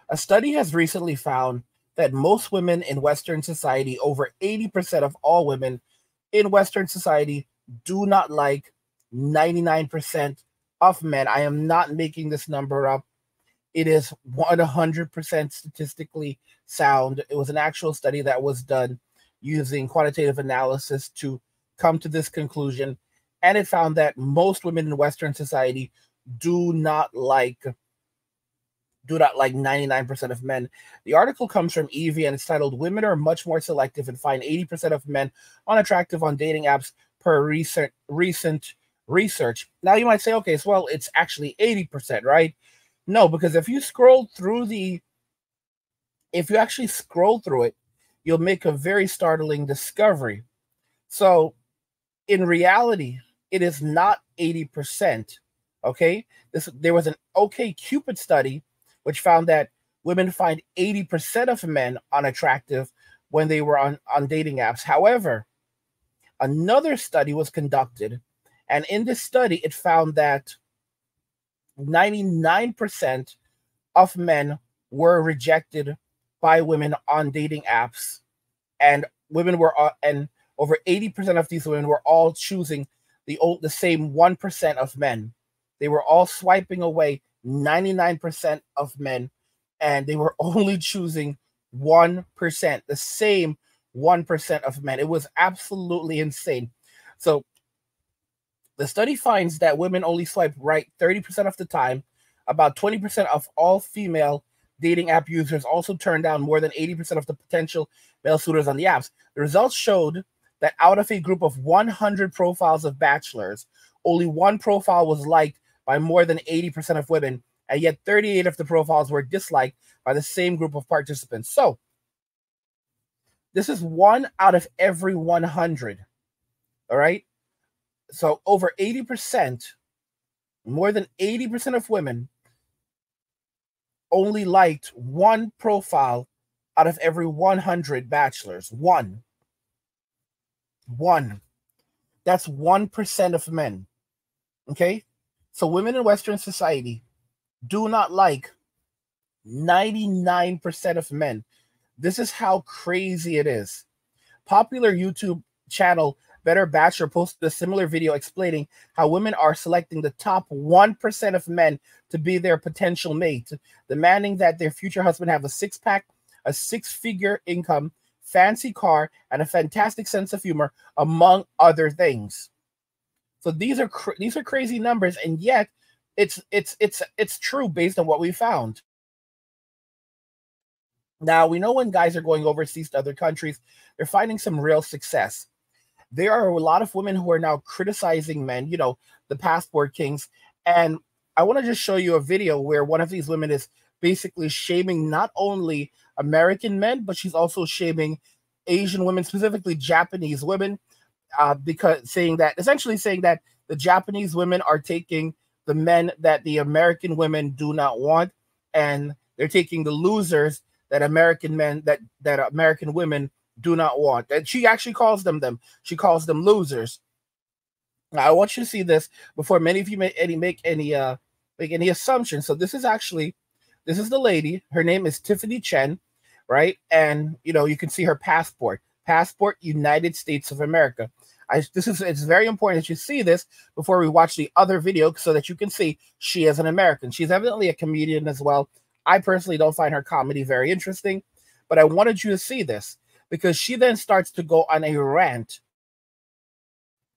A study has recently found that most women in Western society, over 80% of all women in Western society, do not like 99% of men. I am not making this number up. It is 100% statistically sound. It was an actual study that was done using quantitative analysis to come to this conclusion. And it found that most women in Western society do not like 99% of men. The article comes from Evie and it's titled "Women Are Much More Selective and Find 80% of Men Unattractive on Dating Apps per recent research." Now you might say, okay, so well, it's actually 80%, right? No, because if you actually scroll through it, you'll make a very startling discovery. So in reality, it is not 80%. Okay, there was an OkCupid study which found that women find 80% of men unattractive when they were on dating apps. However, another study was conducted, and in this study, it found that 99% of men were rejected by women on dating apps, and over 80% of these women were all choosing the same 1% of men. They were all swiping away 99% of men, and they were only choosing 1%, the same 1% of men. It was absolutely insane. So the study finds that women only swipe right 30% of the time. About 20% of all female dating app users also turn down more than 80% of the potential male suitors on the apps. The results showed that out of a group of 100 profiles of bachelors, only one profile was liked by more than 80% of women, and yet 38 of the profiles were disliked by the same group of participants. So this is 1 out of every 100. All right. So over 80%, more than 80% of women only liked one profile out of every 100 bachelors. One. That's 1% of men. Okay? So women in Western society do not like 99% of men. This is how crazy it is. Popular YouTube channel Better Bachelor posted a similar video explaining how women are selecting the top 1% of men to be their potential mate, demanding that their future husband have a six-pack, a six-figure income, fancy car, and a fantastic sense of humor, among other things. So these are crazy numbers, and yet it's true based on what we found. Now, we know when guys are going overseas to other countries, they're finding some real success. There are a lot of women who are now criticizing men, the passport kings. And I want to just show you a video where one of these women is basically shaming not only American men, but she's also shaming Asian women, specifically Japanese women, because essentially saying that the Japanese women are taking the men that the American women do not want, and they're taking the losers that American men that American women do not want. And she actually calls them. She calls them losers. Now, I want you to see this before many of you make any assumptions. So this is the lady. Her name is Tiffany Chen, right? And you can see her passport, United States of America. It's very important that you see this before we watch the other video so that you can see she is an American. She's evidently a comedian as well. I personally don't find her comedy very interesting, but I wanted you to see this because she then starts to go on a rant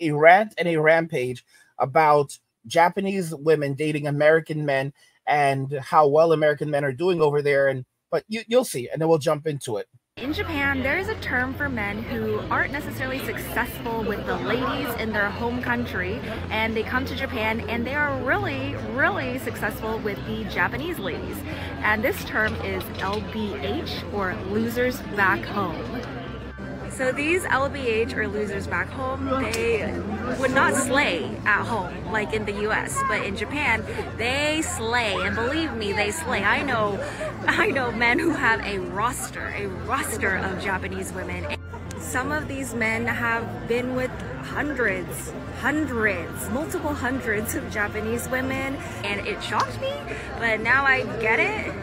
and a rampage about Japanese women dating American men and how well American men are doing over there. But you'll see, and then we'll jump into it. In Japan, there is a term for men who aren't necessarily successful with the ladies in their home country, and they come to Japan and they are really, really successful with the Japanese ladies. And this term is LBH, or losers back home. So these LBH, or losers back home, they would not slay at home like in the US, but in Japan they slay, and believe me, they slay. I know men who have a roster of Japanese women. Some of these men have been with multiple hundreds of Japanese women, and it shocked me, but now I get it.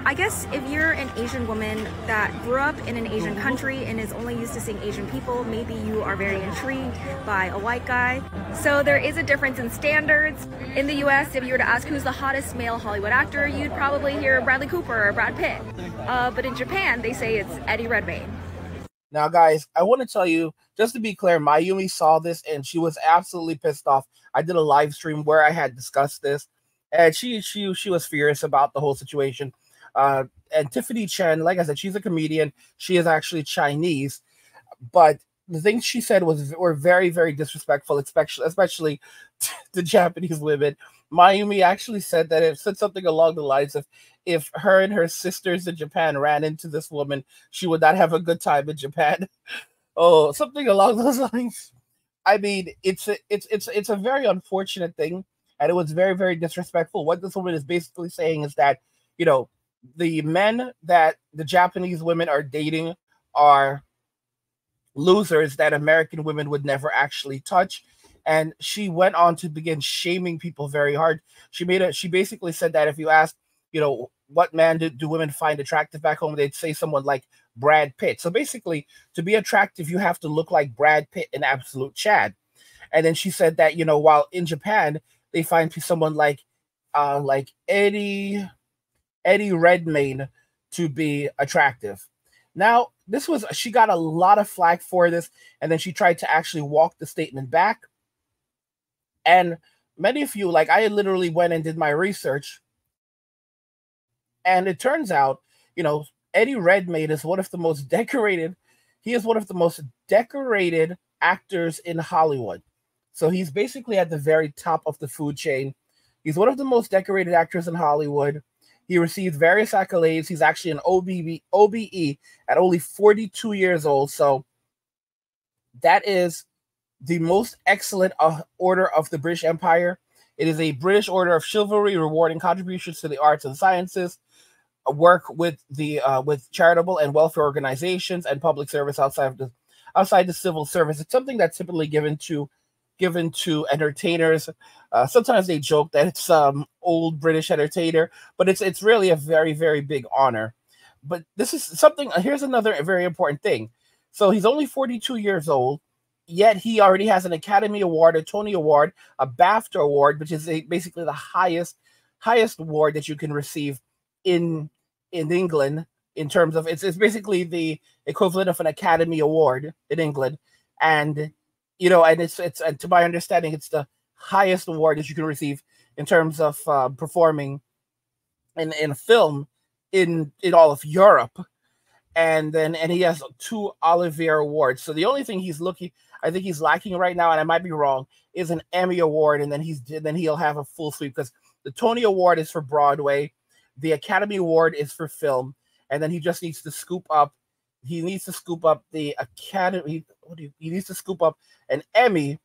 I guess if you're an Asian woman that grew up in an Asian country and is only used to seeing Asian people, maybe you are very intrigued by a white guy. So there is a difference in standards. In the US, if you were to ask who's the hottest male Hollywood actor, you'd probably hear Bradley Cooper or Brad Pitt. But in Japan, they say it's Eddie Redmayne. Now, guys, I want to tell you, just to be clear, Mayumi saw this and she was absolutely pissed off. I did a live stream where I had discussed this, and she was furious about the whole situation. And Tiffany Chen, like I said, she's a comedian. She is actually Chinese, but the things she said were very, very disrespectful, especially to Japanese women. Mayumi actually said that it said something along the lines of, if her and her sisters in Japan ran into this woman, she would not have a good time in Japan. Oh, something along those lines. I mean, it's a very unfortunate thing, and it was very, very disrespectful. What this woman is basically saying is that, you know, the men that the Japanese women are dating are losers that American women would never actually touch. And she went on to begin shaming people very hard. She basically said that if you ask, you know, what man do women find attractive back home, they'd say someone like Brad Pitt. So basically, to be attractive, you have to look like Brad Pitt in Absolute Chad. And then she said that, you know, while in Japan, they find someone like Eddie Redmayne to be attractive. Now, she got a lot of flack for this, and then she tried to actually walk the statement back. And many of you, like, I literally went and did my research, and it turns out, you know, Eddie Redmayne is one of the most decorated. He is one of the most decorated actors in Hollywood. So he's basically at the very top of the food chain. He's one of the most decorated actors in Hollywood. He received various accolades. He's actually an OBE at only 42 years old. So that is the most excellent order of the British Empire. It is a British Order of Chivalry rewarding contributions to the arts and sciences, work with charitable and welfare organizations, and public service outside the civil service. It's something that's typically given to entertainers. Sometimes they joke that it's old British entertainer, but it's really a very, very big honor. But this is something. Here's another very important thing. So he's only 42 years old, yet he already has an Academy Award, a Tony Award, a BAFTA Award, which is basically the highest award that you can receive in England. In terms of it's basically the equivalent of an Academy Award in England, and you know, and it's and to my understanding, it's the highest award that you can receive in terms of performing in film in all of Europe. And he has 2 Olivier Awards. So the only thing I think he's lacking right now, and I might be wrong, is an Emmy Award, and then he'll have a full sweep, because the Tony Award is for Broadway, the Academy Award is for film, and then he just needs to scoop up. He needs to scoop up the Academy. He needs to scoop up an Emmy,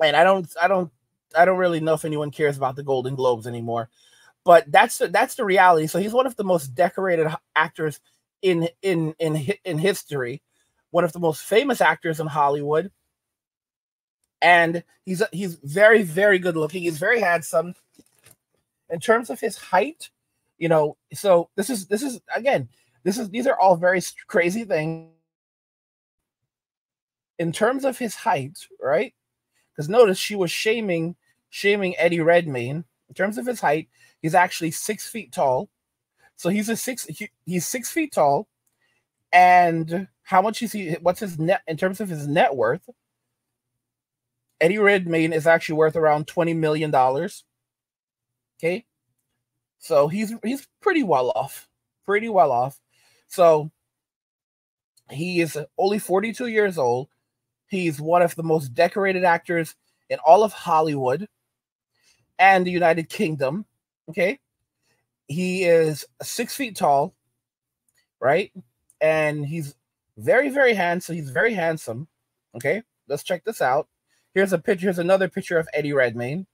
and I don't really know if anyone cares about the Golden Globes anymore. But that's the reality. So he's one of the most decorated actors in history, one of the most famous actors in Hollywood, and he's very, very good looking. He's very handsome. In terms of his height, you know, so this is again, these are all very crazy things. In terms of his height, right? Because notice she was shaming Eddie Redmayne. In terms of his height, he's actually 6 feet tall. So he's 6 feet tall. And how much is he? What's his net in terms of his net worth? Eddie Redmayne is actually worth around $20 million. Okay, so he's pretty well off. Pretty well off. So he is only 42 years old. He's one of the most decorated actors in all of Hollywood and the United Kingdom. Okay, he is 6 feet tall, right? And he's very, very handsome. He's very handsome. Okay, let's check this out. Here's a picture. Here's another picture of Eddie Redmayne.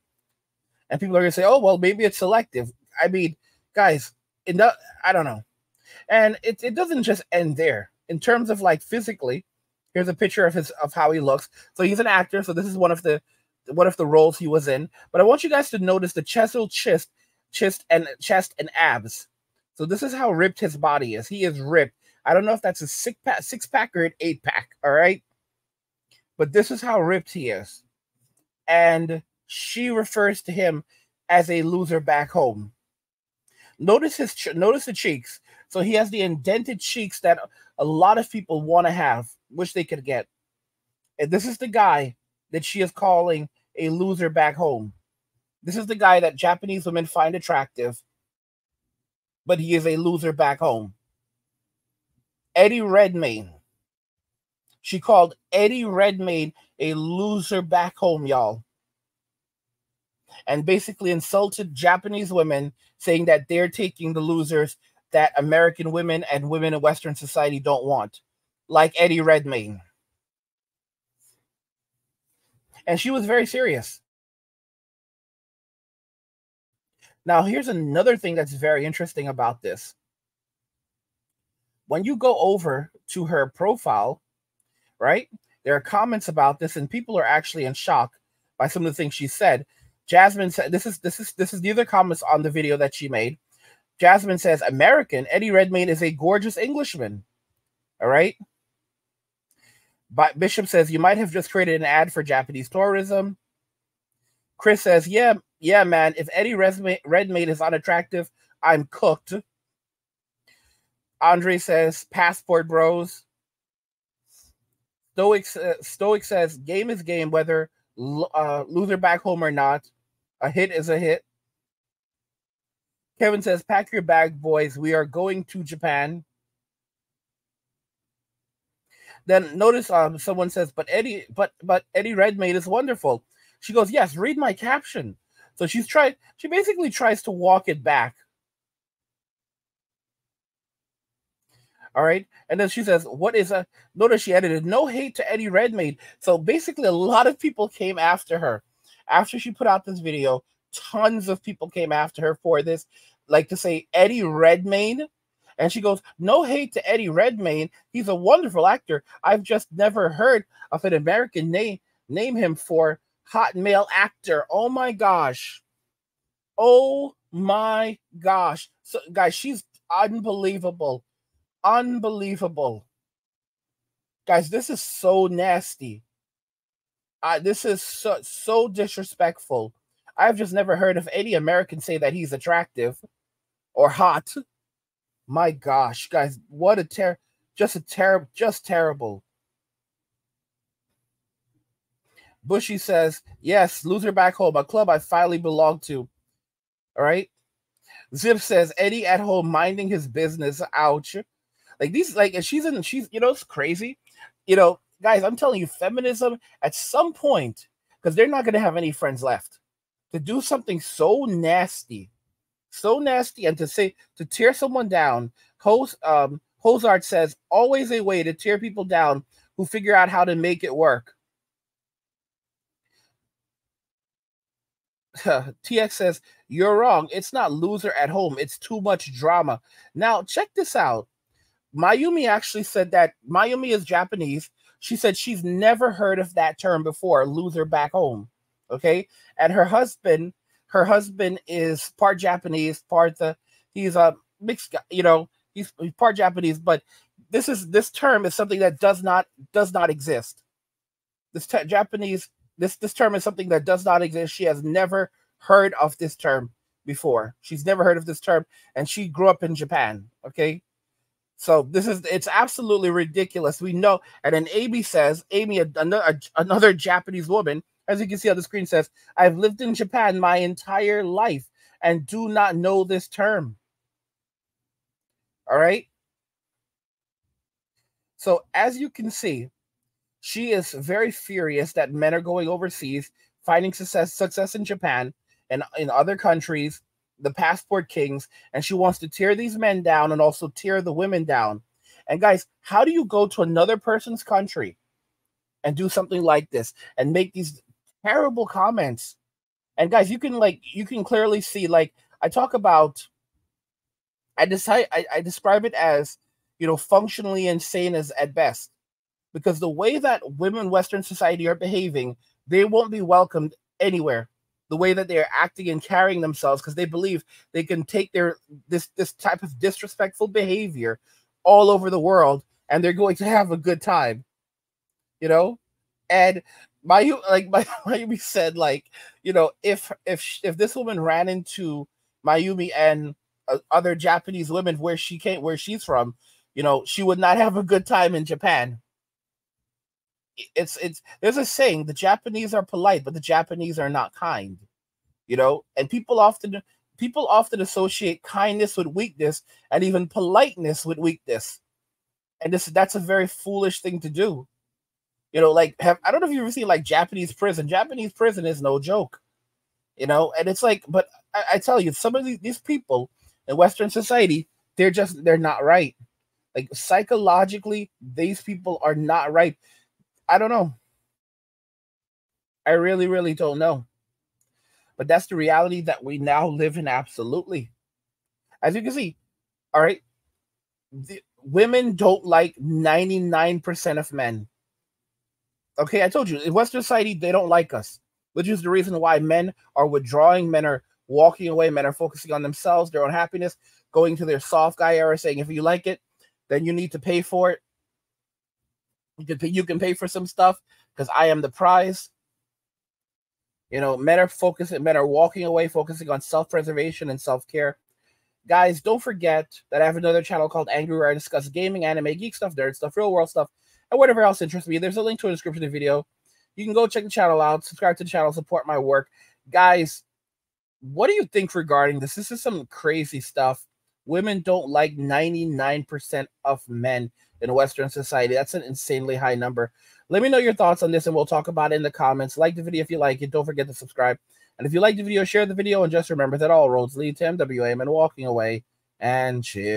And people are going to say, oh, well, maybe it's selective. I mean, guys, I don't know. And it doesn't just end there. In terms of, like, physically, here's a picture of how he looks. So he's an actor. So this is one of the roles he was in. But I want you guys to notice the chiseled chest and abs. So this is how ripped his body is. He is ripped. I don't know if that's a six pack or an 8-pack. All right. But this is how ripped he is. And she refers to him as a loser back home. Notice the cheeks. So he has the indented cheeks that a lot of people want to have, wish they could get. And this is the guy that she is calling a loser back home. This is the guy that Japanese women find attractive, but he is a loser back home. Eddie Redmayne. She called Eddie Redmayne a loser back home, y'all. And basically insulted Japanese women, saying that they're taking the losers that American women and women in Western society don't want, like Eddie Redmayne. And she was very serious. Now, here's another thing that's very interesting about this. When you go over to her profile, right, there are comments about this, and people are actually in shock by some of the things she said. Jasmine said, this is the other comments on the video that she made. Jasmine says, American, Eddie Redmayne is a gorgeous Englishman. All right. But Bishop says, you might have just created an ad for Japanese tourism. Chris says, yeah, man, if Eddie Redmayne is unattractive, I'm cooked. Andre says, passport bros. Stoic says, game is game, whether loser back home or not. A hit is a hit. Kevin says, pack your bag, boys. We are going to Japan. Then notice someone says, but Eddie Redmayne is wonderful. She goes, yes, read my caption. So she basically tries to walk it back. All right. And then she says, notice she edited, no hate to Eddie Redmayne. So basically a lot of people came after her. After she put out this video, tons of people came after her for this, like to say Eddie Redmayne. And she goes, no hate to Eddie Redmayne. He's a wonderful actor. I've just never heard of an American name him for hot male actor. Oh my gosh. Oh my gosh. So guys, she's unbelievable. Unbelievable. Guys, this is so nasty. This is so disrespectful. I've just never heard of any American say that he's attractive or hot. My gosh, guys, what a just terrible. Bushy says, yes, loser back home, a club I finally belong to. All right. Zip says, Eddie at home minding his business. Ouch. Like these, like she's it's crazy. Guys, I'm telling you, feminism at some point, because they're not going to have any friends left, to do something so nasty, and to tear someone down. Hozard says, always a way to tear people down who figure out how to make it work. TX says, you're wrong. It's not loser at home. It's too much drama. Now, check this out. Mayumi actually said that Mayumi is Japanese. She said she's never heard of that term before, loser back home. Okay. And her husband is part Japanese, he's a mixed guy, he's part Japanese, but this term is something that does not exist. This term is something that does not exist. She has never heard of this term before. She's never heard of this term, and she grew up in Japan. Okay. So it's absolutely ridiculous. We know. And then Amy says, another Japanese woman, as you can see on the screen, says, I've lived in Japan my entire life and do not know this term. All right. So as you can see, she is very furious that men are going overseas, finding success in Japan and in other countries, the passport kings, and she wants to tear these men down and also tear the women down. And guys, how do you go to another person's country and do something like this and make these terrible comments? And guys, you can clearly see, like I talk about, I describe it as, functionally insane as at best, because the way that women in Western society are behaving, they won't be welcomed anywhere. the way that they're acting and carrying themselves, because they believe they can take this type of disrespectful behavior all over the world, and they're going to have a good time, you know. And Mayumi said, like, you know, if this woman ran into Mayumi and other Japanese women where she's from, you know, she would not have a good time in Japan. It's there's a saying, the Japanese are polite, but the Japanese are not kind, you know. And people often associate kindness with weakness, and even politeness with weakness. And that's a very foolish thing to do. You know, like, I don't know if you've ever seen like Japanese prison. Japanese prison is no joke, you know. And it's like, but I tell you, some of these people in Western society, they're not right. Like, psychologically, these people are not right. I don't know. I really, really don't know. But that's the reality that we now live in, absolutely. As you can see, all right, women don't like 99% of men. Okay, I told you, in Western society, they don't like us, which is the reason why men are withdrawing, men are walking away, men are focusing on themselves, their own happiness, going to their soft guy era, saying, if you like it, then you need to pay for it. You can pay for some stuff because I am the prize. You know, men are walking away, focusing on self-preservation and self-care. Guys, don't forget that I have another channel called Angry, where I discuss gaming, anime, geek stuff, nerd stuff, real world stuff, and whatever else interests me. There's a link to a description of the video. You can go check the channel out, subscribe to the channel, support my work. Guys, what do you think regarding this? This is some crazy stuff. Women don't like 99% of men in Western society. That's an insanely high number. Let me know your thoughts on this, and we'll talk about it in the comments. Like the video if you like it. Don't forget to subscribe. And if you like the video, share the video. And just remember that all roads lead to MWA and walking away. And cheers.